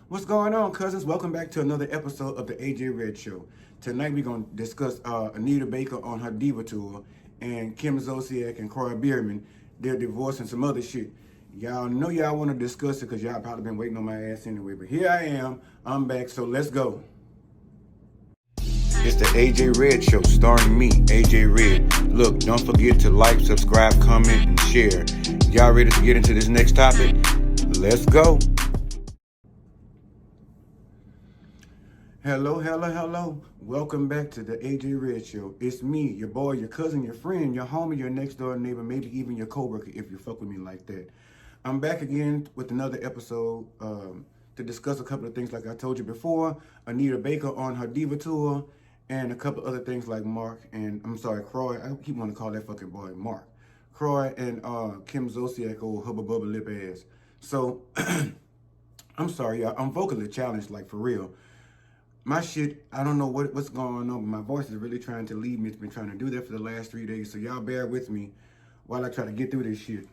What's going on, cousins? Welcome back to another episode of the AJ Red Show. Tonight we're going to discuss Anita Baker on her diva tour and Kim Zolciak and Croy Bierman, their divorce and some other shit. Y'all know y'all want to discuss it because y'all probably been waiting on my ass anyway. But here I am. I'm back, so let's go. It's the AJ Red Show, starring me, AJ Red. Look, don't forget to like, subscribe, comment, and share. Y'all ready to get into this next topic? Let's go. Hello. Welcome back to the AJ Red Show. It's me, your boy, your cousin, your friend, your homie, your next door neighbor, maybe even your coworker if you fuck with me like that. I'm back again with another episode to discuss a couple of things like I told you before. Anita Baker on her diva tour and a couple other things like Croy. I keep wanting to call that fucking boy Mark. Croy and Kim Zolciak, old hubba bubba lip ass. So, I'm sorry, y'all. I'm vocally challenged, like for real. My shit, I don't know what's going on, but my voice is really trying to leave me. It's been trying to do that for the last 3 days, so y'all bear with me while I try to get through this shit.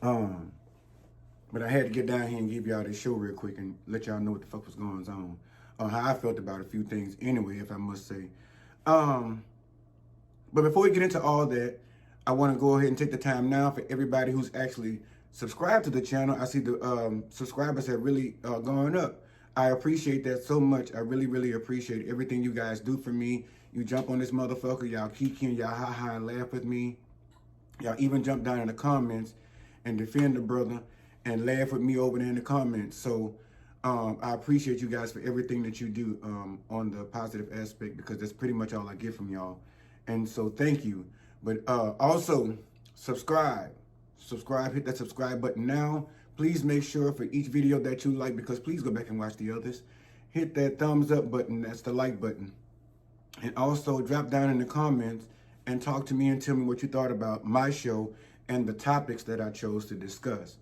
But I had to get down here and give y'all this show real quick and let y'all know what the fuck was going on. How I felt about a few things anyway, if I must say. But before we get into all that, I want to go ahead and take the time now for everybody who's actually subscribed to the channel. I see the subscribers have really gone up. I appreciate that so much. I really appreciate everything you guys do for me. You jump on this motherfucker, y'all kikiing, y'all ha and laugh with me. Y'all even jump down in the comments and defend the brother and laugh with me over there in the comments. So I appreciate you guys for everything that you do on the positive aspect, because that's pretty much all I get from y'all. And so thank you. But also subscribe, hit that subscribe button now. Please make sure for each video that you like, because please go back and watch the others, hit that thumbs up button, that's the like button. And also drop down in the comments and talk to me and tell me what you thought about my show and the topics that I chose to discuss.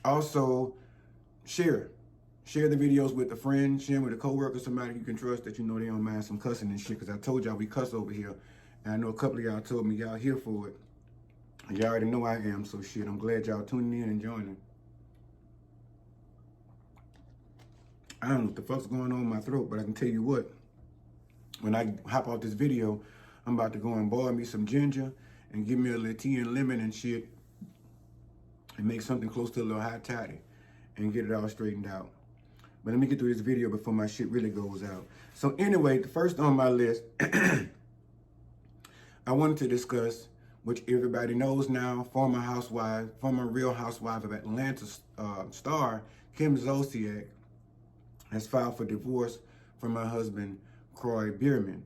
Also, share the videos with a friend, share with a coworker, somebody you can trust that you know they don't mind some cussing and shit, because I told y'all we cuss over here. And I know a couple of y'all told me y'all here for it. Y'all already know I am, so shit, I'm glad y'all tuning in and joining. I don't know what the fuck's going on in my throat, but I can tell you what, when I hop off this video, I'm about to go and boil me some ginger and give me a little tea and lemon and shit and make something close to a little hot toddy and get it all straightened out. But let me get through this video before my shit really goes out. So anyway, the first on my list, I wanted to discuss, which everybody knows now, former Real Housewife of Atlanta star, Kim Zolciak, has filed for divorce from her husband, Croy Bierman.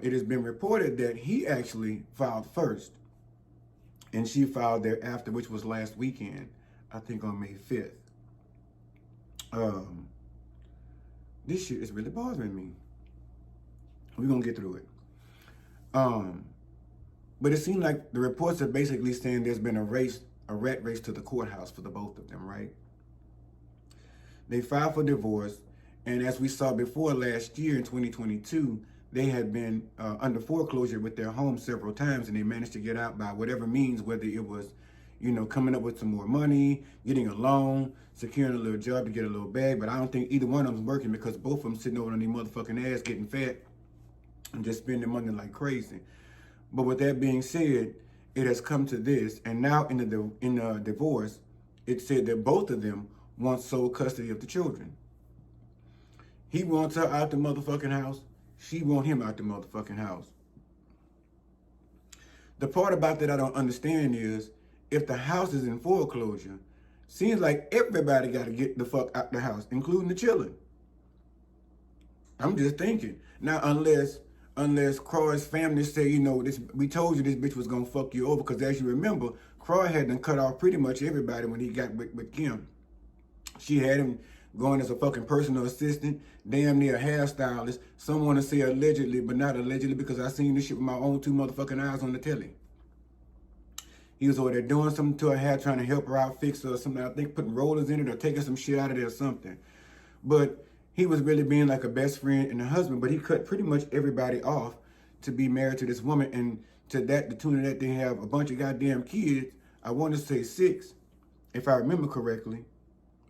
It has been reported that he actually filed first, and she filed thereafter, which was last weekend, I think on May 5th. This shit is really bothering me. We're gonna get through it. But it seemed like the reports are basically saying there's been a rat race to the courthouse for the both of them, right? They filed for divorce, and as we saw before last year in 2022, they had been under foreclosure with their home several times, and they managed to get out by whatever means, whether it was, coming up with some more money, getting a loan, securing a little job to get a little bag. But I don't think either one of them's working, because both of them sitting over on their motherfucking ass getting fat and just spending money like crazy. But with that being said, it has come to this, and now in the divorce, it said that both of them want sole custody of the children. He wants her out the motherfucking house. She wants him out the motherfucking house. The part about that I don't understand is, if the house is in foreclosure, seems like everybody got to get the fuck out the house, including the children. I'm just thinking. Now, unless Croy's family say, we told you this bitch was gonna fuck you over, because as you remember, Croy had done cut off pretty much everybody when he got with Kim. She had him going as a fucking personal assistant, damn near a hairstylist. Some want to say allegedly, but not allegedly, because I seen this shit with my own two motherfucking eyes on the telly. He was over there doing something to her hair, trying to help her out, fix her or something. I think putting rollers in it or taking some shit out of there or something. But he was really being like a best friend and a husband, but he cut pretty much everybody off to be married to this woman. And to that, the tune of that, they have a bunch of goddamn kids. I want to say 6. if I remember correctly.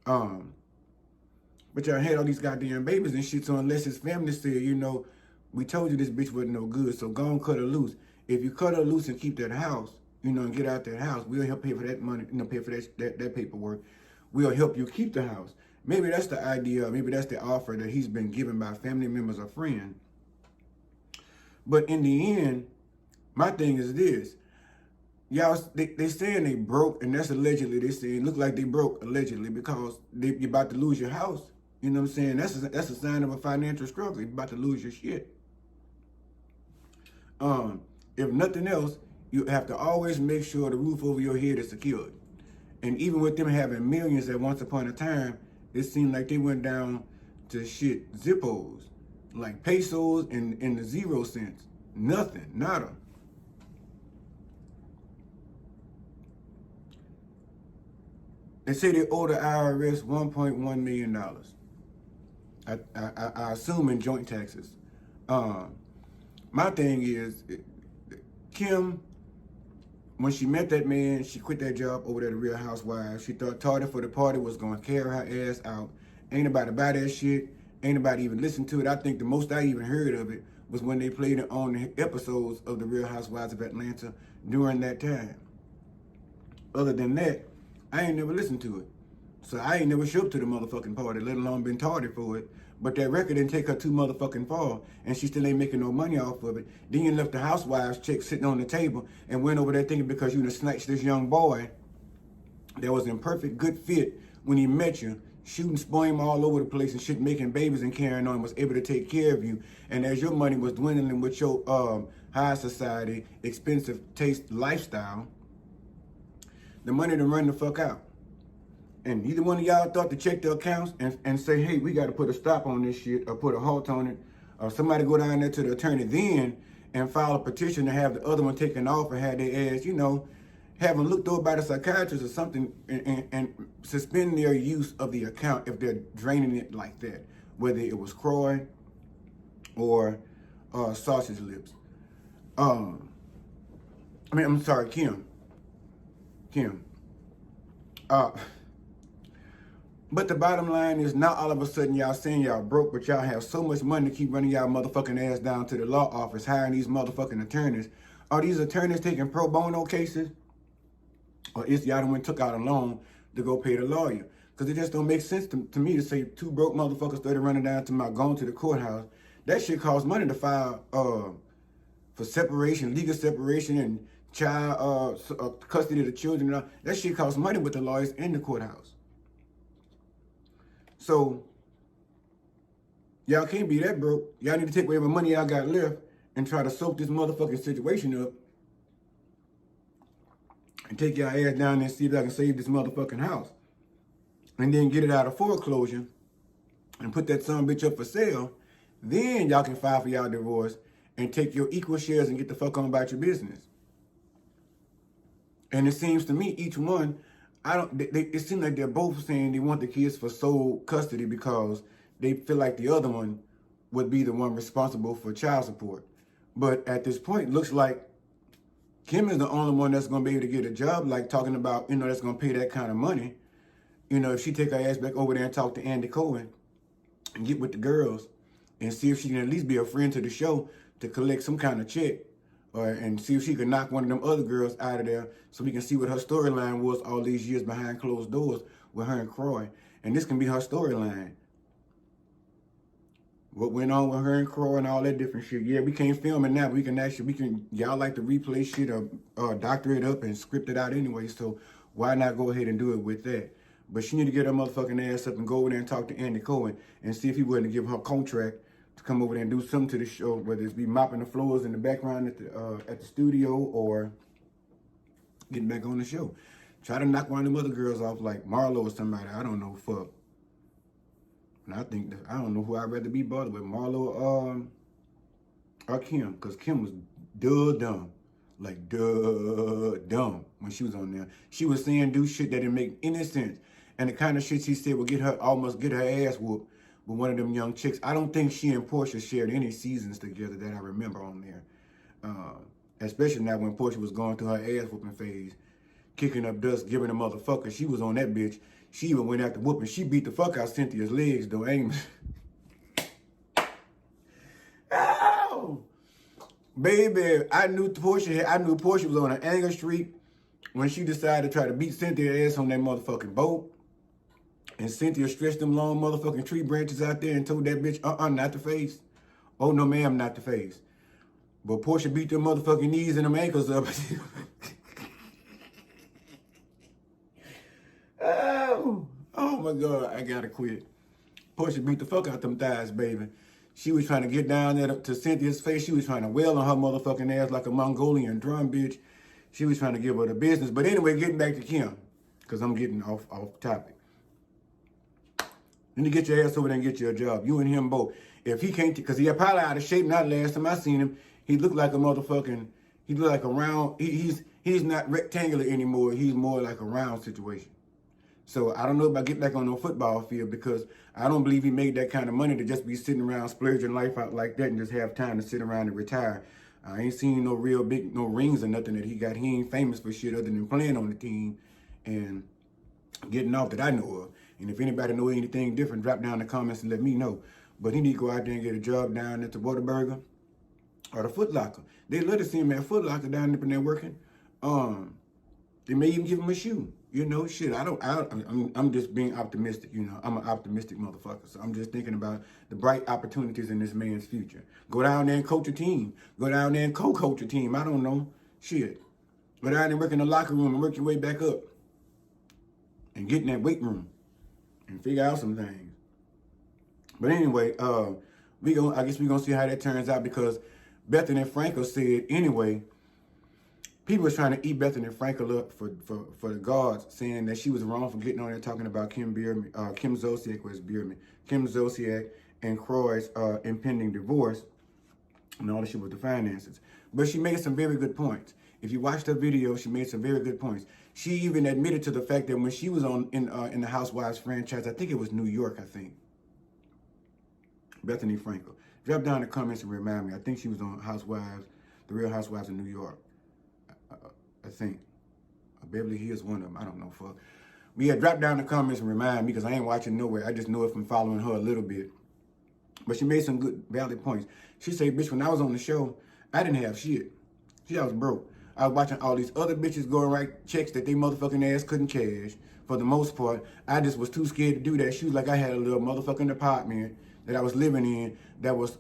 But y'all had all these goddamn babies and shit, so unless his family said, you know, we told you this bitch wasn't no good, so go and cut her loose. If you cut her loose and keep that house, you know, and get out that house, we'll help pay for that money, you know, pay for that paperwork. We'll help you keep the house. Maybe that's the idea, maybe that's the offer that he's been given by family members or friends. But in the end, my thing is this. Y'all, they saying they broke, and that's allegedly. They saying look like they broke allegedly because you're about to lose your house. You know what I'm saying? That's a sign of a financial struggle. You're about to lose your shit. If nothing else, you have to always make sure the roof over your head is secured. And even with them having millions at once upon a time, it seemed like they went down to shit zippos, like pesos in the 0 cents. Nothing, nada. They say they owe the IRS $1.1 million. I assume in joint taxes. My thing is, Kim, when she met that man, she quit that job over there at the Real Housewives. She thought Tardy for the Party was going to carry her ass out. Ain't nobody buy that shit. Ain't nobody even listen to it. I think the most I even heard of it was when they played it on the episodes of the Real Housewives of Atlanta during that time. Other than that, I ain't never listened to it. So I ain't never show up to the motherfucking party, let alone been tardy for it. But that record didn't take her too motherfucking far, and she still ain't making no money off of it. Then you left the housewives check sitting on the table and went over there thinking because you done snatched this young boy that was in perfect good fit when he met you, shooting sperm all over the place and shit, making babies and carrying on, was able to take care of you. And as your money was dwindling with your high society, expensive taste lifestyle, the money to run the fuck out. And either one of y'all thought to check the accounts and say, hey, we got to put a stop on this shit or put a halt on it. Or somebody go down there to the attorney then and file a petition to have the other one taken off and have their ass, you know, have them looked over by the psychiatrist or something and suspend their use of the account if they're draining it like that. Whether it was Croy or Sausage Lips. I'm sorry, Kim. But the bottom line is not all of a sudden y'all saying y'all broke, but y'all have so much money to keep running y'all motherfucking ass down to the law office, hiring these motherfucking attorneys. Are these attorneys taking pro bono cases? Or is y'all the one took out a loan to go pay the lawyer? Because it just don't make sense to me to say two broke motherfuckers started running down to going to the courthouse. That shit costs money to file for separation, legal separation, and child custody of the children. That shit costs money with the lawyers in the courthouse. So, y'all can't be that broke. Y'all need to take whatever money y'all got left and try to soak this motherfucking situation up and take y'all ass down there and see if y'all can save this motherfucking house. And then get it out of foreclosure and put that son bitch up for sale. Then y'all can file for y'all divorce and take your equal shares and get the fuck on about your business. And it seems to me each one, it seems like they're both saying they want the kids for sole custody because they feel like the other one would be the one responsible for child support. But at this point, it looks like Kim is the only one that's going to be able to get a job, like talking about, you know, that's going to pay that kind of money. You know, if she take her ass back over there and talk to Andy Cohen and get with the girls and see if she can at least be a friend to the show to collect some kind of check. And see if she can knock one of them other girls out of there so we can see what her storyline was all these years behind closed doors with her and Croy. And this can be her storyline. What went on with her and Croy and all that different shit. Yeah, we can't film it now, but y'all like to replay shit or doctor it up and script it out anyway, so why not go ahead and do it with that? But she need to get her motherfucking ass up and go over there and talk to Andy Cohen and see if he willing to give her a contract to come over there and do something to the show, whether it's be mopping the floors in the background at the studio or getting back on the show. Try to knock one of them other girls off like Marlo or somebody. I don't know, fuck. And I don't know who I'd rather be bothered with, Marlo or Kim, because Kim was dumb. Like dumb when she was on there. She was saying do shit that didn't make any sense. And the kind of shit she said would almost get her ass whooped with one of them young chicks. I don't think she and Portia shared any seasons together that I remember on there. Especially now when Portia was going through her ass whooping phase. kicking up dust, giving a motherfucker. She was on that bitch. She even went after whooping. She beat the fuck out Cynthia's legs, though. Ain't Ow! Baby, I knew Portia was on an anger streak when she decided to try to beat Cynthia's ass on that motherfucking boat. And Cynthia stretched them long motherfucking tree branches out there and told that bitch, not the face. Oh, no, ma'am, not the face. But Portia beat them motherfucking knees and them ankles up. Oh my God, I gotta quit. Portia beat the fuck out them thighs, baby. She was trying to get down there to Cynthia's face. She was trying to wail on her motherfucking ass like a Mongolian drum bitch. She was trying to give her the business. But anyway, getting back to Kim, because I'm getting off topic. You need to get your ass over there and get you a job. You and him both. If he can't, because he probably out of shape. Not last time I seen him, he looked like a motherfucking, he looked like a round, he's not rectangular anymore. He's more like a round situation. So I don't know about getting back on no football field because I don't believe he made that kind of money to just be sitting around splurging life out like that and just have time to sit around and retire. I ain't seen no real big, no rings or nothing that he got. He ain't famous for shit other than playing on the team and getting off that I know of. And if anybody know anything different, drop down in the comments and let me know. But he need to go out there and get a job down at the Whataburger or the Foot Locker. They love to see him at Foot Locker down there working. They may even give him a shoe. You know, shit, I'm just being optimistic, you know. I'm an optimistic motherfucker. So I'm just thinking about the bright opportunities in this man's future. Go down there and coach a team. Go down there and co-coach a team. I don't know. Shit. Go down there and work in the locker room and work your way back up. And get in that weight room. And figure out some things. But anyway, I guess we're going to see how that turns out because Bethany Frankel said, anyway, people was trying to eat Bethany Frankel up for the guards, saying that she was wrong for getting on there talking about Kim Zolciak and Croy's impending divorce and all the shit with the finances. But she made some very good points. If you watched her video, she made some very good points. She even admitted to the fact that when she was in the Housewives franchise, I think it was New York, I think. Bethany Frankel. Drop down in the comments and remind me. I think she was on Housewives, the Real Housewives of New York. I think. Beverly Hills, one of them. I don't know, fuck. But yeah, drop down in the comments and remind me because I ain't watching nowhere. I just know it from following her a little bit. But she made some good, valid points. She said, bitch, when I was on the show, I didn't have shit. I was broke. I was watching all these other bitches go and write checks that they motherfucking ass couldn't cash. For the most part, I just was too scared to do that. She was like, I had a little motherfucking apartment that I was living in that was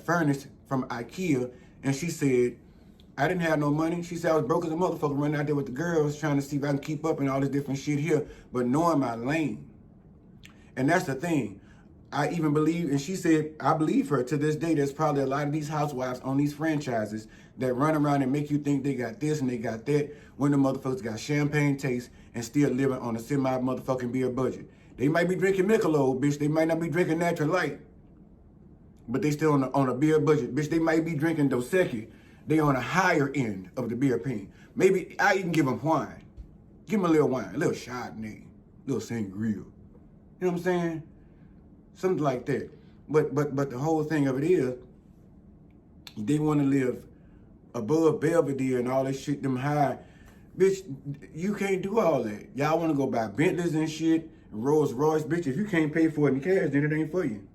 furnished from IKEA. And she said, I didn't have no money. She said I was broke as a motherfucker running out there with the girls trying to see if I can keep up and all this different shit here, but knowing my lane. And that's the thing. I even believe, and she said, I believe her to this day, there's probably a lot of these housewives on these franchises that run around and make you think they got this and they got that when the motherfuckers got champagne taste and still living on a semi-motherfucking beer budget. They might be drinking Michelob, bitch. They might not be drinking Natural Light, but they still on a beer budget. Bitch, they might be drinking Dos Equis. They on a higher end of the beer pen. Maybe I even give them wine. Give them a little wine, a little Chardonnay, a little sangria. You know what I'm saying? Something like that. But the whole thing of it is, they want to live above Belvedere and all that shit, them high. Bitch, you can't do all that. Y'all want to go buy Bentleys and shit, and Rolls Royce. Bitch, if you can't pay for it in cash, then it ain't for you.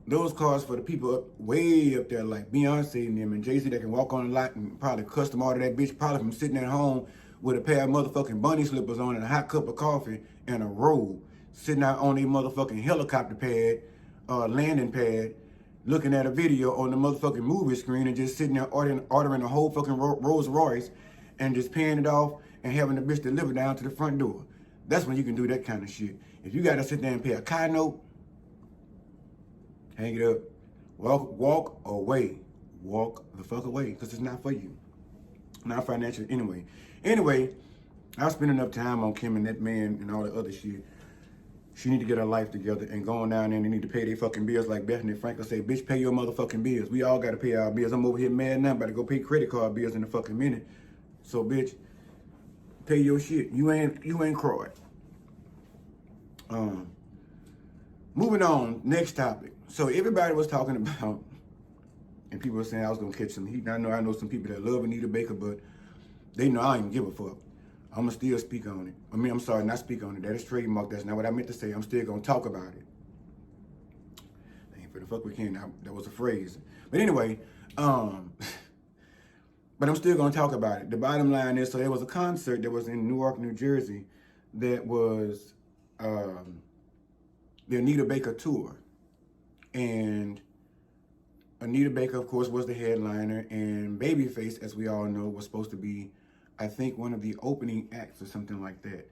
Those cars for the people up way up there like Beyonce and them and Jay-Z that can walk on the lot and probably custom order that bitch probably from sitting at home with a pair of motherfucking bunny slippers on and a hot cup of coffee and a robe, sitting out on a motherfucking helicopter pad, landing pad, looking at a video on the motherfucking movie screen and just sitting there ordering a whole fucking Rolls Royce and just paying it off and having the bitch delivered down to the front door. That's when you can do that kind of shit. If you got to sit there and pay a car note, hang it up. Walk away. Walk the fuck away because it's not for you. Not financial anyway. Anyway, I spent enough time on Kim and that man and all the other shit. She need to get her life together and going down there and they need to pay their fucking bills like Bethany Frankel say, bitch, pay your motherfucking bills. We all got to pay our bills. I'm over here mad now, about to go pay credit card bills in a fucking minute. So, bitch, pay your shit. You ain't Croy. Moving on, next topic. So everybody was talking about, and people were saying I was going to catch some heat. I know some people that love Anita Baker, but They know I don't even give a fuck. I'm going to still speak on it. I mean, I'm sorry, not speak on it. That is trademark. That's not what I meant to say. I'm still going to talk about it. Ain't for the fuck we can. That was a phrase. But anyway, but I'm still going to talk about it. The bottom line is, so there was a concert that was in Newark, New Jersey that was the Anita Baker tour. And Anita Baker, of course, was the headliner, and Babyface, as we all know, was supposed to be, I think, one of the opening acts or something like that.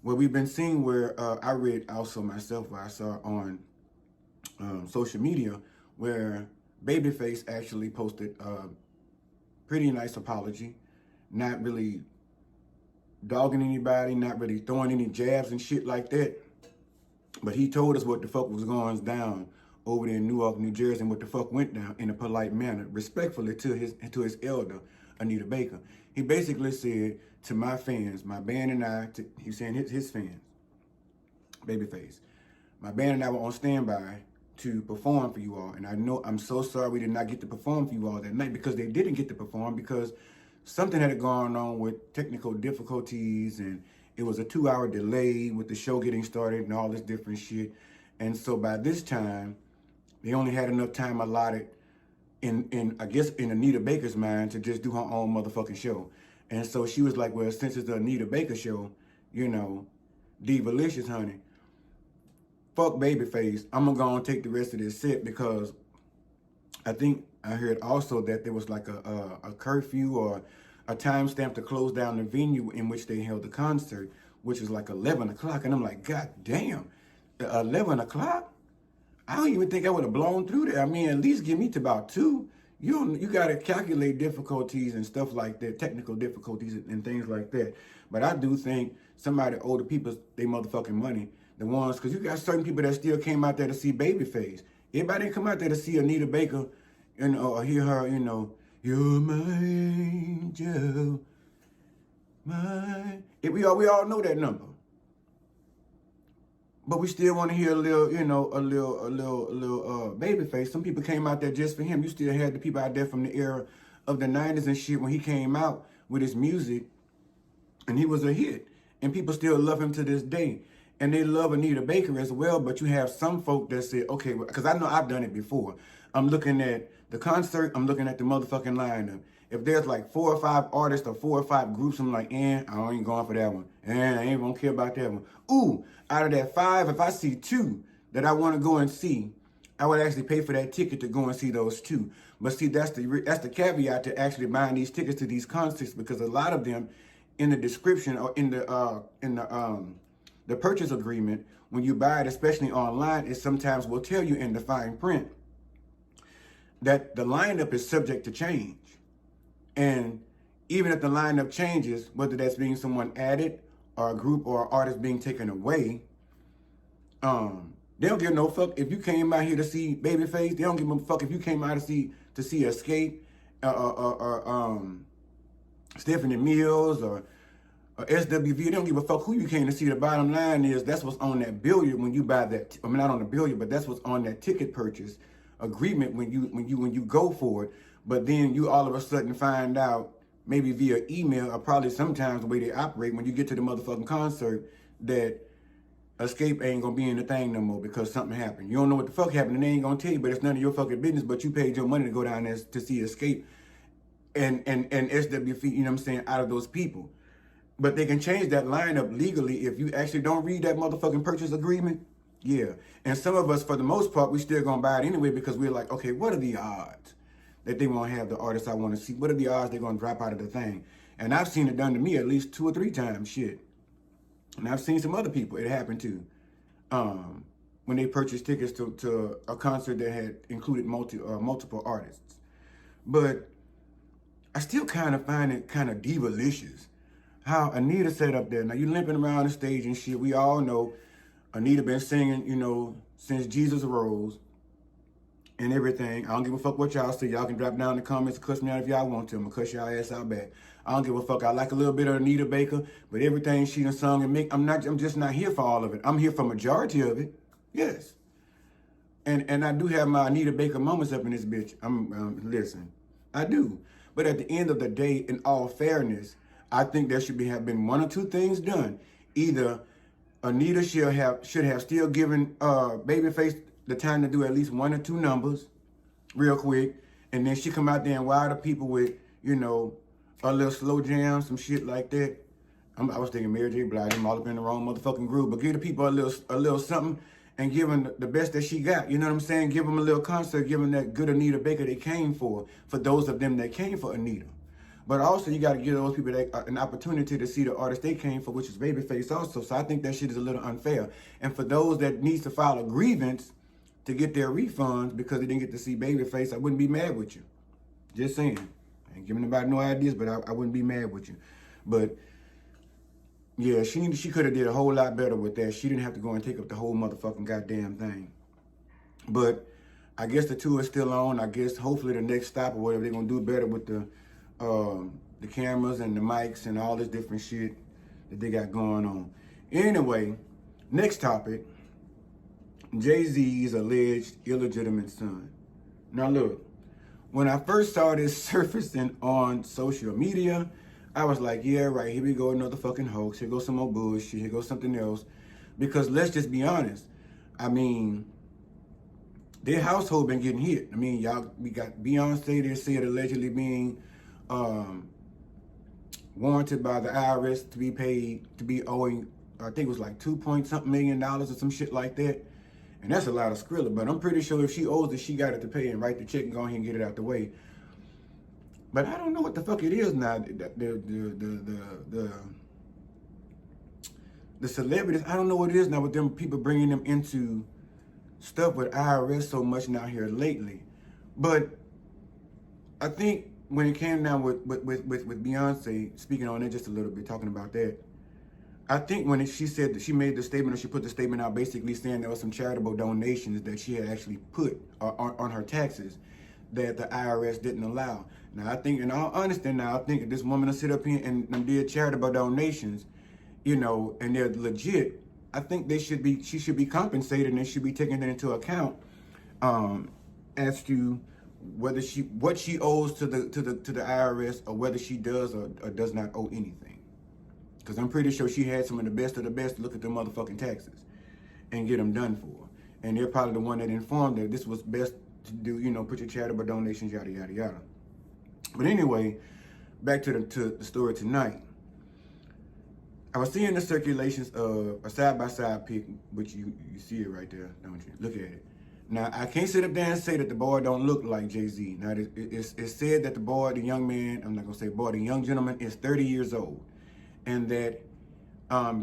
Well, we've been seeing where I read also myself, where I saw on social media, where Babyface actually posted a pretty nice apology, not really dogging anybody, not really throwing any jabs and shit like that. But he told us what the fuck was going down over there in Newark, New Jersey, and what the fuck went down in a polite manner, respectfully to his elder, Anita Baker. He basically said to my fans, my band and I, he's saying his fans, Babyface, my band and I were on standby to perform for you all. And I know I'm so sorry we did not get to perform for you all that night, because they didn't get to perform because something had gone on with technical difficulties, and it was a 2-hour delay with the show getting started and all this different shit. And so by this time, they only had enough time allotted in I guess in Anita Baker's mind to just do her own motherfucking show. And so she was like, well, since it's the Anita Baker show, you know, divalicious, honey, fuck Babyface. I'm gonna go and take the rest of this set, because I think I heard also that there was like a curfew or a timestamp to close down the venue in which they held the concert, which is like 11 o'clock. And I'm like, God damn, 11 o'clock? I don't even think I would have blown through there. I mean, at least give me to about 2. You got to calculate difficulties and stuff like that, technical difficulties and things like that. But I do think somebody owe the people they motherfucking money. The ones, because you got certain people that still came out there to see Babyface. Everybody didn't come out there to see Anita Baker, you know, or hear her, you know, you're my angel, my... We all know that number. But we still want to hear a little, you know, a little Babyface. Some people came out there just for him. You still had the people out there from the era of the 90s and shit when he came out with his music, and he was a hit. And people still love him to this day. And they love Anita Baker as well, but you have some folk that say, okay, because I know I've done it before. I'm looking at the concert, I'm looking at the motherfucking lineup. If there's like 4 or 5 artists or 4 or 5 groups, I'm like, I ain't going for that one. I ain't gonna care about that one. Ooh, out of that 5, if I see 2 that I want to go and see, I would actually pay for that ticket to go and see those 2. But see, that's the caveat to actually buying these tickets to these concerts, because a lot of them in the description or in the purchase agreement, when you buy it, especially online, it sometimes will tell you in the fine print that the lineup is subject to change. And even if the lineup changes, whether that's being someone added or a group or an artist being taken away, they don't give no fuck if you came out here to see Babyface. They don't give a fuck if you came out to see Escape or Stephanie Mills or SWV. They don't give a fuck who you came to see. The bottom line is that's what's on that billiard when you buy that. I mean, not on the billiard, but that's what's on that ticket purchase agreement when you go for it. But then you all of a sudden find out, maybe via email or probably sometimes the way they operate, when you get to the motherfucking concert, that Escape ain't gonna be in the thing no more because something happened. You don't know what the fuck happened and they ain't gonna tell you, but it's none of your fucking business. But you paid your money to go down there to see Escape and SWV, you know what I'm saying, out of those people. But they can change that lineup legally if you actually don't read that motherfucking purchase agreement. Yeah. And some of us, for the most part, we still gonna buy it anyway because we're like, okay, what are the odds that they won't have the artists I want to see? What are the odds they're gonna drop out of the thing? And I've seen it done to me at least 2 or 3 times, shit. And I've seen some other people it happened to when they purchased tickets to a concert that had included multiple artists. But I still kind of find it kind of divalicious how Anita sat up there. Now, you limping around the stage and shit. We all know Anita been singing, you know, since Jesus arose and everything. I don't give a fuck what y'all say. Y'all can drop down in the comments and cuss me out if y'all want to. I'm going to cuss y'all ass out back. I don't give a fuck. I like a little bit of Anita Baker, but everything she done sung and make, I'm just not here for all of it. I'm here for majority of it. Yes. And I do have my Anita Baker moments up in this bitch. Listen, I do. But at the end of the day, in all fairness, I think there should have been one or two things done. Either Anita should have still given Babyface the time to do at least one or two numbers real quick, and then she come out there and wow the people with, you know, a little slow jam, some shit like that. I was thinking Mary J. Blige, I'm all up in the wrong motherfucking group, but give the people a little something and give them the best that she got. You know what I'm saying? Give them a little concert, give them that good Anita Baker they came for those of them that came for Anita. But also, you got to give those people an opportunity to see the artist they came for, which is Babyface also. So I think that shit is a little unfair. And for those that needs to file a grievance to get their refunds because they didn't get to see Babyface, I wouldn't be mad with you. Just saying. I ain't giving nobody no ideas, but I wouldn't be mad with you. But yeah, she could have did a whole lot better with that. She didn't have to go and take up the whole motherfucking goddamn thing. But I guess the tour is still on. I guess hopefully the next stop or whatever, they're going to do better with the cameras and the mics and all this different shit that they got going on. Anyway, next topic, Jay-Z's alleged illegitimate son. Now look, when I first saw this surfacing on social media, I was like, yeah, right, here we go, another fucking hoax. Here goes some more bullshit. Here goes something else. Because let's just be honest. I mean, their household been getting hit. I mean, we got Beyonce, they said allegedly being warranted by the IRS to be paid, to be owing, I think it was like $2.something million or some shit like that. And that's a lot of Skrilla, but I'm pretty sure if she owes it, she got it to pay and write the check and go ahead and get it out the way. But I don't know what the fuck it is now. The celebrities, I don't know what it is now with them people bringing them into stuff with IRS so much now here lately. But I think when it came down with Beyonce, speaking on it just a little bit, talking about that, I think when she said that she made the statement, or she put the statement out basically saying there was some charitable donations that she had actually put on her taxes that the IRS didn't allow. Now, I think, in all honesty now, I think if this woman will sit up here and did charitable donations, you know, and they're legit, I think she should be compensated and should be taken into account as to whether what she owes to the IRS, or whether she does or does not owe anything. Because I'm pretty sure she had some of the best to look at the motherfucking taxes and get them done for. And they're probably the one that informed her this was best to do, you know, put your charitable donations, yada, yada, yada. But anyway, back to the story tonight. I was seeing the circulations of a side-by-side pic, which you see it right there, don't you? Look at it. Now, I can't sit up there and say that the boy don't look like Jay-Z. Now, it's said that the boy, the young man, I'm not going to say boy, the young gentleman is 30 years old. And that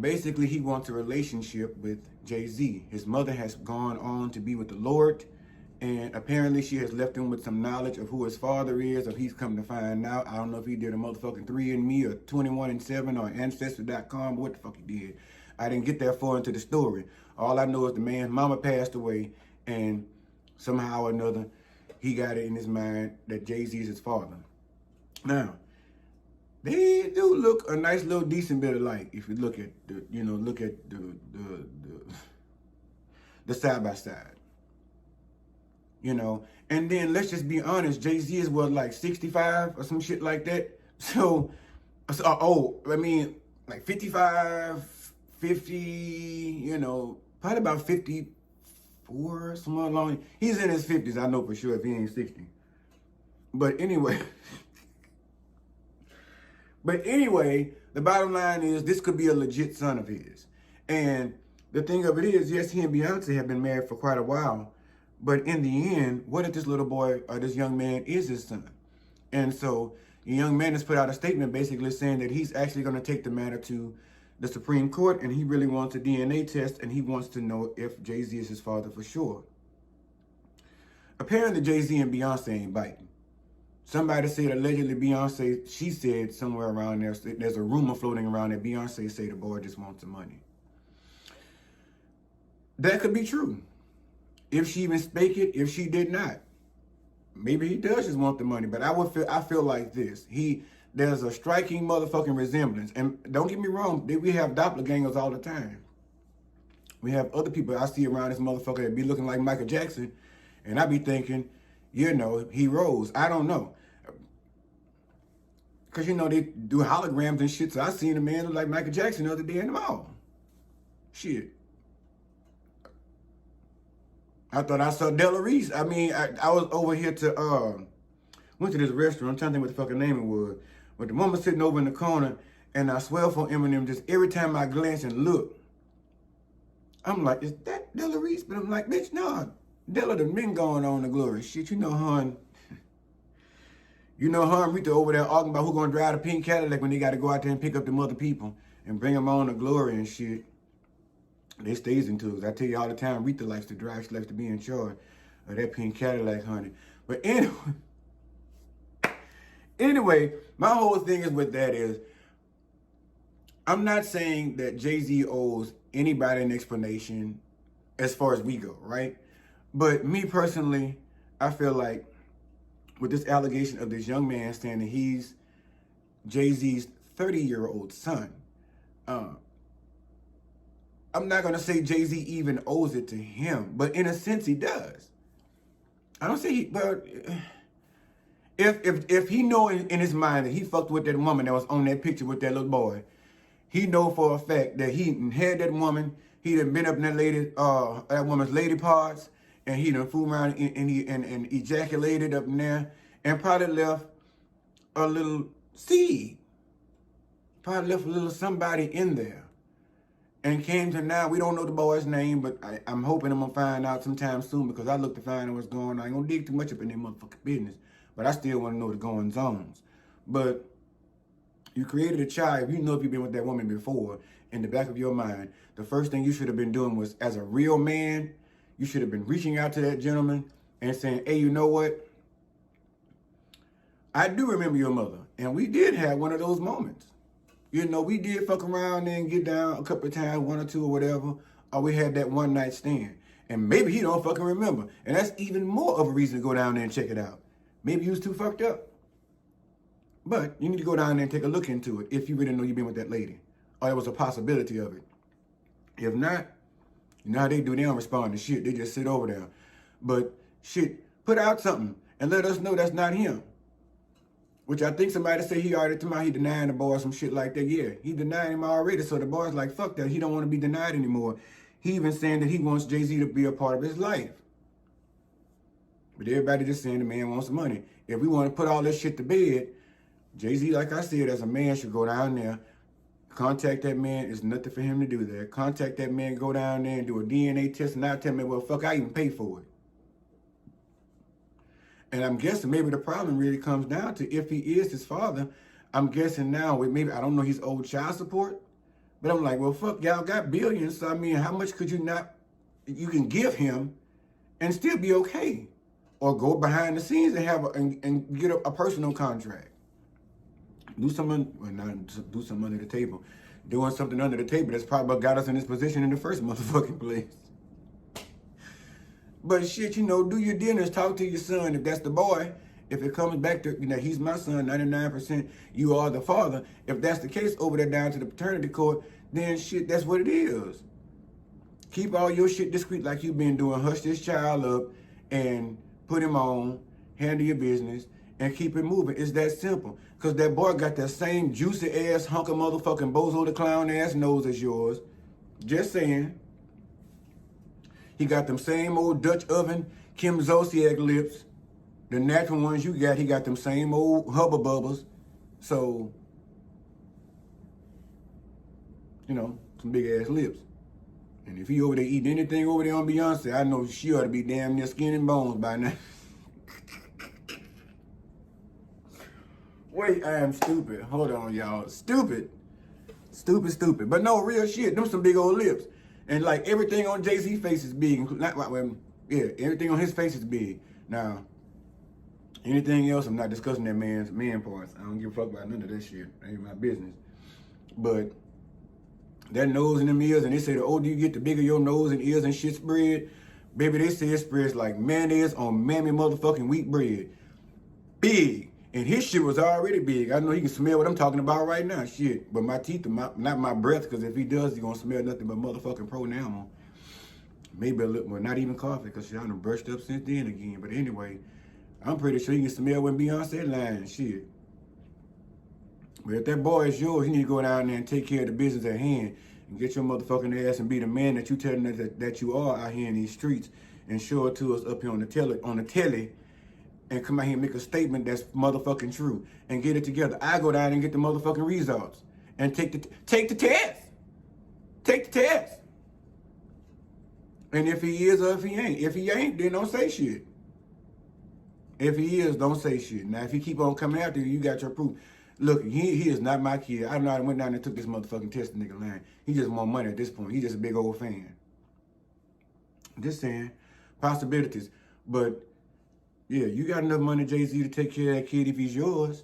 basically he wants a relationship with Jay-Z. His mother has gone on to be with the Lord. And apparently she has left him with some knowledge of who his father is, or he's come to find out. I don't know if he did a motherfucking 3andMe or 21andSeven or Ancestry.com, what the fuck he did. I didn't get that far into the story. All I know is the man's mama passed away, and somehow or another, he got it in his mind that Jay-Z is his father. Now, they do look a nice little decent bit alike if you look at the side by side. You know, and then let's just be honest, Jay-Z is what, like 65 or some shit like that. So I mean, like 55, 50, you know, probably about 54, somewhere along. He's in his 50s, I know for sure, if he ain't 60. But anyway, the bottom line is this could be a legit son of his. And the thing of it is, yes, he and Beyonce have been married for quite a while. But in the end, what if this little boy or this young man is his son? And so the young man has put out a statement basically saying that he's actually going to take the matter to the Supreme Court, and he really wants a DNA test, and he wants to know if Jay-Z is his father for sure. Apparently, Jay-Z and Beyonce ain't biting. Somebody said allegedly Beyonce, she said somewhere around there's a rumor floating around that Beyonce say the boy just wants the money. That could be true. If she even spake it, if she did not, maybe he does just want the money. But I feel like this. There's a striking motherfucking resemblance. And don't get me wrong, we have doppelgangers all the time. We have other people I see around this motherfucker that be looking like Michael Jackson, and I be thinking, you know, he rose. I don't know. Because, you know, they do holograms and shit. So I seen a man look like Michael Jackson the other day in the mall. Shit. I thought I saw divalicious. I mean, I was over here to, went to this restaurant. I'm trying to think what the fucking name it was. But the woman sitting over in the corner, and I swear for Eminem, just every time I glance and look, I'm like, is that divalicious? But I'm like, bitch, no. Della done been going on the glory. Shit, you know her and Rita over there arguing about who gonna drive the pink Cadillac when they gotta go out there and pick up them other people and bring them on the glory and shit. They stays into it. I tell you all the time, Rita likes to drive. She likes to be in charge of that pink Cadillac, honey. But anyway, my whole thing is with that is, I'm not saying that Jay-Z owes anybody an explanation as far as we go, right? But me personally, I feel like with this allegation of this young man saying that he's Jay-Z's 30-year-old son, I'm not going to say Jay-Z even owes it to him, but in a sense he does. I don't say but if he know in his mind that he fucked with that woman that was on that picture with that little boy, he know for a fact that he had that woman, he done been up in that woman's lady parts, and he done fooled around and ejaculated up in there, and probably left a little seed. Probably left a little somebody in there. And came to now, we don't know the boy's name, but I'm hoping I'm going to find out sometime soon, because I look to find out what's going on. I ain't going to dig too much up in their motherfucking business, but I still want to know the goings-ons. But you created a child. You know, if you've been with that woman before, in the back of your mind, the first thing you should have been doing was, as a real man, you should have been reaching out to that gentleman and saying, hey, you know what? I do remember your mother. And we did have one of those moments. You know, we did fuck around and get down a couple of times, one or two or whatever. Or we had that one night stand. And maybe he don't fucking remember. And that's even more of a reason to go down there and check it out. Maybe you was too fucked up. But you need to go down there and take a look into it if you really know you've been with that lady. Or there was a possibility of it. If not, you know how they do, they don't respond to shit. They just sit over there. But shit, put out something and let us know that's not him. Which I think somebody said he already told me he denying the boy some shit like that. Yeah, he denied him already. So the boy's like, fuck that. He don't want to be denied anymore. He even saying that he wants Jay-Z to be a part of his life. But everybody just saying the man wants money. If we want to put all this shit to bed, Jay-Z, like I said, as a man, should go down there, contact that man. It's nothing for him to do there. Contact that man, go down there and do a DNA test, and not tell me, well, fuck, I even pay for it. And I'm guessing maybe the problem really comes down to if he is his father, I'm guessing now with maybe, I don't know his old child support, but I'm like, well, fuck, y'all got billions. So, I mean, how much could you can give him and still be okay? Or go behind the scenes and have and get a personal contract. Do something, well, not do something under the table. Doing something under the table that's probably what got us in this position in the first motherfucking place. But shit, you know, do your dinners, talk to your son if that's the boy. If it comes back to, you know, he's my son, 99%, you are the father. If that's the case, over there down to the paternity court, then shit, that's what it is. Keep all your shit discreet like you've been doing. Hush this child up and put him on, handle your business, and keep it moving. It's that simple. Because that boy got that same juicy ass, hunk of motherfucking bozo the clown ass nose as yours. Just saying. He got them same old Dutch oven, Kim Zolciak lips. The natural ones you got, he got them same old hubba bubbles. So, you know, some big ass lips. And if he over there eating anything over there on Beyonce, I know she ought to be damn near skin and bones by now. Wait, I am stupid. Hold on, y'all. Stupid. Stupid. But no, real shit. Them some big old lips. And like everything on Jay-Z's face is big. Everything on his face is big. Now, anything else, I'm not discussing that man's man parts. I don't give a fuck about none of that shit. That ain't my business. But that nose and them ears, and they say the older you get, the bigger your nose and ears and shit spread. Baby, they say it spreads like mayonnaise on mammy motherfucking wheat bread. Big. And his shit was already big. I know he can smell what I'm talking about right now. Shit. But my teeth, not my breath, because if he does, he's going to smell nothing but motherfucking Pronamel. Maybe a little more, not even coffee, because shit, I done brushed up since then again. But anyway, I'm pretty sure he can smell when Beyonce lying. Shit. But if that boy is yours, you need to go down there and take care of the business at hand and get your motherfucking ass and be the man that you telling us that you are out here in these streets, and show it to us up here on the telly, and come out here and make a statement that's motherfucking true and get it together. I go down and get the motherfucking results and take the test. Take the test. And if he is or if he ain't. If he ain't, then don't say shit. If he is, don't say shit. Now, if he keep on coming after you, you got your proof. Look, he is not my kid. I know I went down and took this motherfucking test, nigga line. He just want money at this point. He just a big old fan. Just saying. Possibilities. But, yeah, you got enough money, Jay-Z, to take care of that kid if he's yours.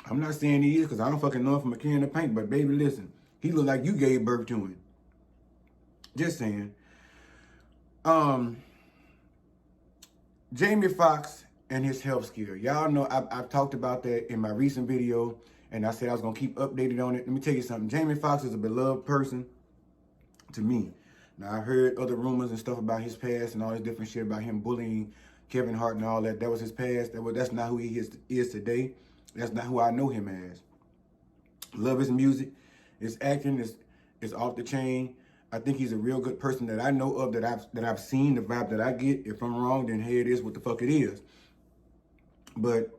I'm not saying he is, because I don't fucking know him from a can of paint. But, baby, listen. He look like you gave birth to him. Just saying. Jamie Foxx and his health scare. Y'all know I've talked about that in my recent video, and I said I was going to keep updated on it. Let me tell you something. Jamie Foxx is a beloved person to me. Now, I heard other rumors and stuff about his past and all this different shit about him bullying Kevin Hart and all that. That was his past. That's not who he is today. That's not who I know him as. Love his music. His acting is off the chain. I think he's a real good person that I know of, that I've seen, the vibe that I get. If I'm wrong, then hey, it is what the fuck it is. But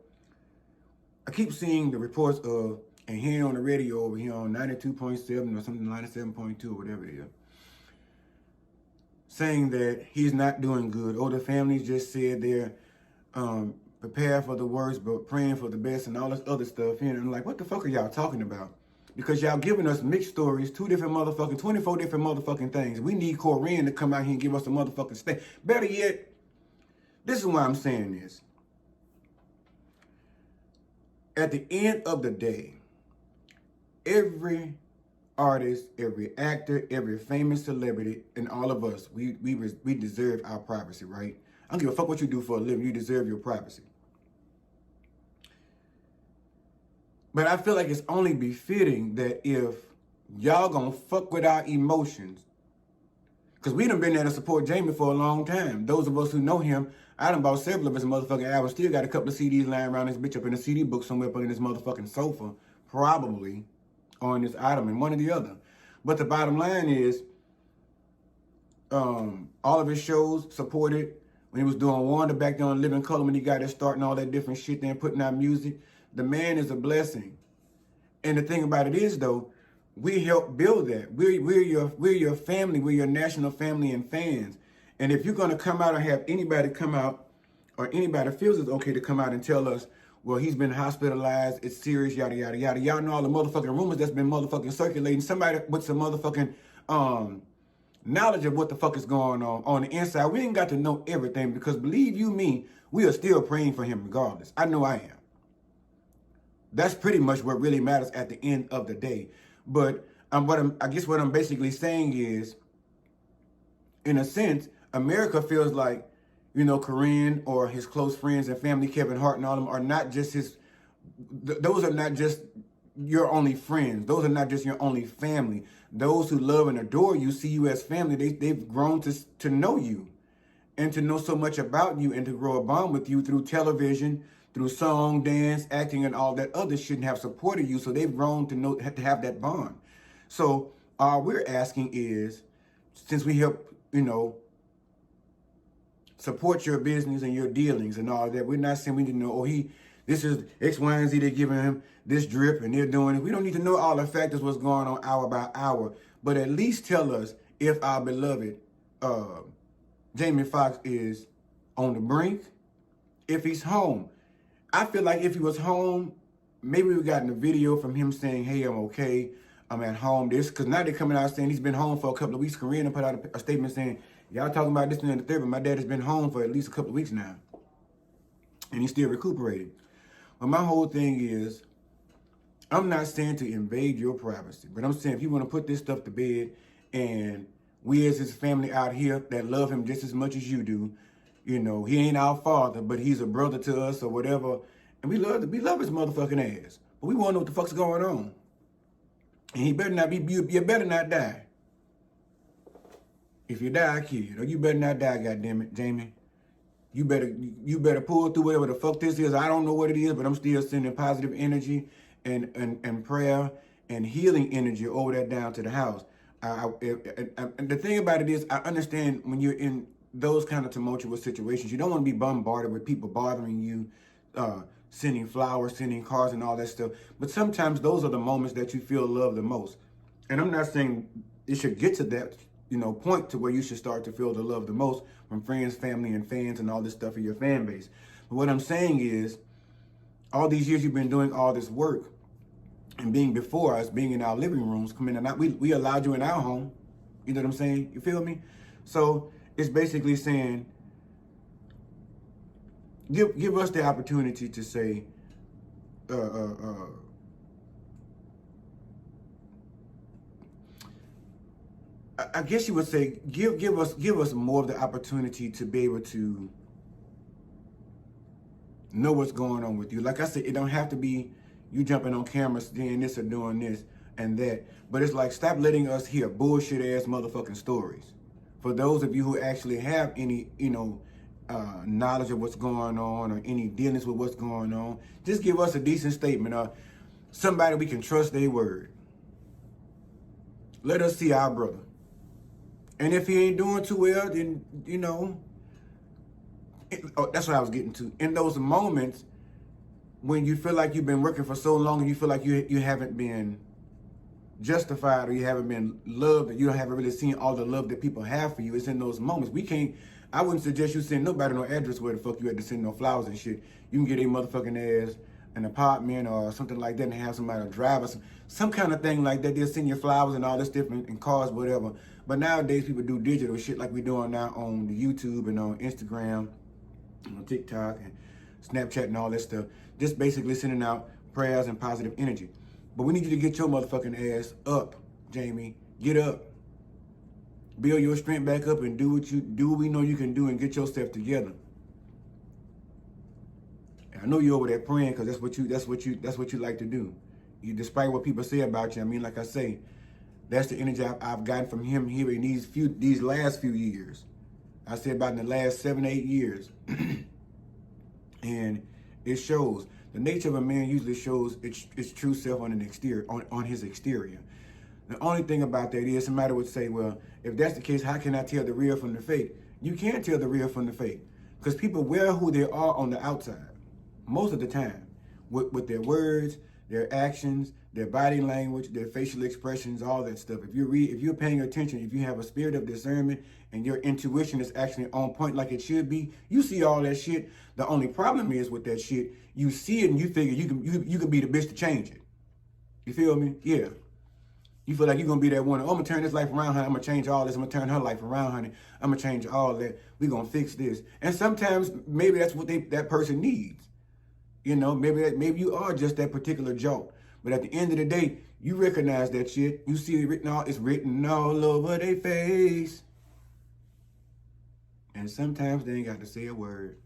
I keep seeing the reports of, and hearing on the radio over here on 92.7 or something, 97.2 or whatever it is, saying that he's not doing good. Or the families just said they're prepared for the worst, but praying for the best and all this other stuff. And I'm like, what the fuck are y'all talking about? Because y'all giving us mixed stories, 24 different motherfucking things. We need Corinne to come out here and give us a motherfucking state. Better yet, this is why I'm saying this. At the end of the day, every artist, every actor, every famous celebrity, and all of us, we deserve our privacy, right? I don't give a fuck what you do for a living. You deserve your privacy. But I feel like it's only befitting that if y'all gonna fuck with our emotions, because we done been there to support Jamie for a long time. Those of us who know him, I done bought several of his motherfucking albums. Still got a couple of CDs lying around this bitch up in the CD book somewhere up in this motherfucking sofa, probably on this item, and one or the other. But the bottom line is, all of his shows supported. When he was doing Wanda back there on Living Color, when he got his start and all that different shit there and putting out music, the man is a blessing. And the thing about it is, though, we help build that. We're your family. We're your national family and fans. And if you're going to come out or have anybody come out, or anybody feels it's okay to come out and tell us, well, he's been hospitalized, it's serious, yada, yada, yada. Y'all know all the motherfucking rumors that's been motherfucking circulating. Somebody with some motherfucking knowledge of what the fuck is going on the inside. We ain't got to know everything, because believe you me, we are still praying for him regardless. I know I am. That's pretty much what really matters at the end of the day. But I guess what I'm basically saying is, in a sense, America feels like, you know, Corinne or his close friends and family, Kevin Hart and all them, are not just his, those are not just your only friends. Those are not just your only family. Those who love and adore you, see you as family, they've grown to know you and to know so much about you and to grow a bond with you through television, through song, dance, acting, and all that other shit, and have supported you. So they've grown to have that bond. So all we're asking is, since we help, you know, support your business and your dealings and all that, we're not saying we need to know, oh, this is X, Y, and Z, they're giving him this drip and they're doing it. We don't need to know all the factors, what's going on hour by hour, but at least tell us if our beloved Jamie Foxx is on the brink, if he's home. I feel like if he was home, maybe we gotten a video from him saying, hey, I'm okay, I'm at home. Because now they're coming out saying he's been home for a couple of weeks. Korean put out a statement saying, y'all talking about this and the third, but my dad has been home for at least a couple of weeks now. And he's still recuperating. But my whole thing is, I'm not saying to invade your privacy, but I'm saying if you want to put this stuff to bed, and we as his family out here that love him just as much as you do, you know, he ain't our father, but he's a brother to us or whatever. And we love his motherfucking ass. But we want to know what the fuck's going on. And he better not you better not die. If you die, I kill you. No, you better not die, goddammit, Jamie. You better pull through whatever the fuck this is. I don't know what it is, but I'm still sending positive energy and prayer and healing energy over that down to the house. And the thing about it is, I understand when you're in those kind of tumultuous situations, you don't want to be bombarded with people bothering you, sending flowers, sending cards, and all that stuff. But sometimes those are the moments that you feel love the most. And I'm not saying it should get to that, point to where you should start to feel the love the most from friends, family, and fans, and all this stuff in your fan base. But what I'm saying is, all these years you've been doing all this work and being before us, being in our living rooms, coming in and out, we allowed you in our home. You know what I'm saying? You feel me? So it's basically saying, give us the opportunity to say, I guess you would say, give us more of the opportunity to be able to know what's going on with you. Like I said, it don't have to be you jumping on camera saying this or doing this and that. But it's like, stop letting us hear bullshit ass motherfucking stories. For those of you who actually have any, knowledge of what's going on or any dealings with what's going on, just give us a decent statement or somebody we can trust their word. Let us see our brother. And if he ain't doing too well, then, that's what I was getting to. In those moments when you feel like you've been working for so long and you feel like you haven't been justified or you haven't been loved and you haven't really seen all the love that people have for you, it's in those moments. I wouldn't suggest you send nobody no address where the fuck you had to send no flowers and shit. You can get a motherfucking ass an apartment or something like that and have somebody drive or some kind of thing like that. They'll send you flowers and all this different and cars, whatever. But nowadays people do digital shit like we're doing now on the YouTube and on Instagram, on TikTok and Snapchat and all that stuff. Just basically sending out prayers and positive energy. But we need you to get your motherfucking ass up, Jamie. Get up. Build your strength back up and do what we know you can do and get yourself together. And I know you're over there praying because that's what you like to do. Despite what people say about you, I mean, like I say, that's the energy I've gotten from him here in these last few years. I say about in the last 7-8 years. And it shows. The nature of a man usually shows its true self on his exterior. The only thing about that is somebody would say, well, if that's the case, how can I tell the real from the fake? You can't tell the real from the fake because people wear who they are on the outside most of the time with their words, their actions, their body language, their facial expressions, all that stuff. If you're paying attention, if you have a spirit of discernment and your intuition is actually on point like it should be, you see all that shit. The only problem is with that shit, you see it and you figure you can be the bitch to change it. You feel me? Yeah. You feel like you're going to be that one. Oh, I'm going to turn this life around, honey. I'm going to change all this. I'm going to turn her life around, honey. I'm going to change all that. We're going to fix this. And sometimes maybe that's what that person needs. Maybe you are just that particular joke. But at the end of the day, you recognize that shit. You see it's written all over their face. And sometimes they ain't got to say a word.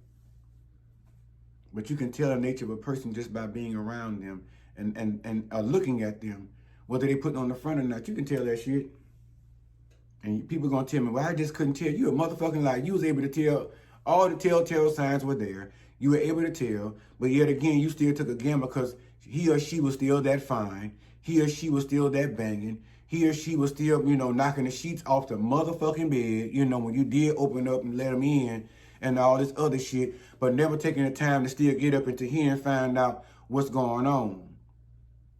But you can tell the nature of a person just by being around them and looking at them. Whether they put it on the front or not, you can tell that shit. And people going to tell me, well, I just couldn't tell. You a motherfucking lie. You was able to tell. All the telltale signs were there. You were able to tell. But yet again, you still took a gamble because he or she was still that fine. He or she was still that banging. He or she was still, knocking the sheets off the motherfucking bed, when you did open up and let them in and all this other shit, but never taking the time to still get up into here and find out what's going on.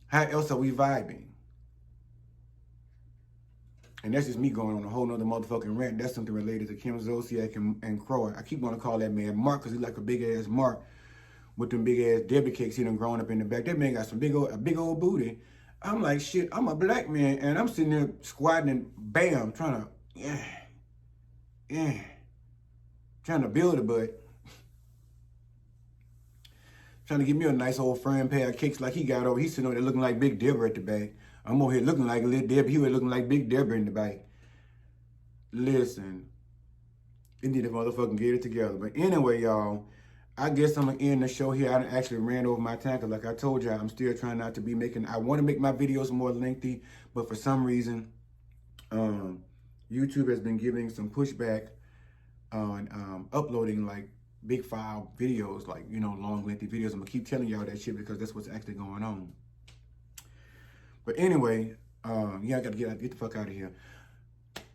How else are we vibing? And that's just me going on a whole nother motherfucking rant. That's something related to Kim Zolciak and Croy. I keep wanting to call that man Mark because he's like a big ass Mark with them big ass Debbie cakes he done growing up in the back. That man got some big old booty. I'm like, shit, I'm a black man and I'm sitting there squatting and bam, trying to build a butt. Trying to give me a nice old firm pair of cakes like he got over. He's sitting over there looking like Big Deborah at the back. I'm over here looking like Little Debbie. He was looking like Big Deborah in the back. Listen, it need to motherfucking get it together. But anyway, y'all, I guess I'm going to end the show here. I actually ran over my time because like I told y'all, I'm still trying not to be I want to make my videos more lengthy, but for some reason, YouTube has been giving some pushback on uploading like big file videos, like, long lengthy videos. I'm going to keep telling y'all that shit because that's what's actually going on. But anyway, yeah, I got to get the fuck out of here.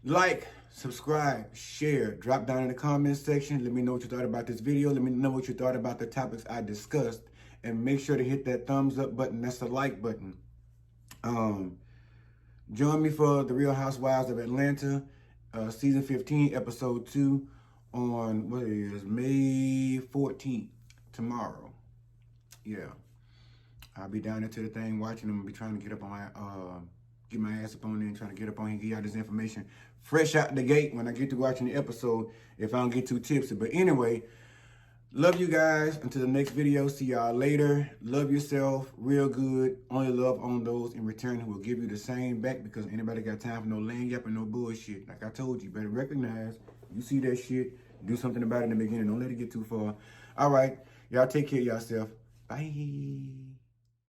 Like, subscribe, share, drop down in the comment section. Let me know what you thought about this video. Let me know what you thought about the topics I discussed. And make sure to hit that thumbs up button. That's the like button. Join me for The Real Housewives of Atlanta, season 15, episode 2 on, what it is, May 14th, tomorrow. Yeah. I'll be down there to the thing watching them. I'll be trying to get up on my, get my ass up on there and trying to get up on here and give y'all this information fresh out the gate when I get to watching the episode, if I don't get too tipsy. But anyway, love you guys. Until the next video, see y'all later. Love yourself real good. Only love on those in return who will give you the same back, because anybody got time for no lame yap and no bullshit. Like I told you, better recognize, you see that shit, do something about it in the beginning. Don't let it get too far. All right, y'all take care of yourself. Bye.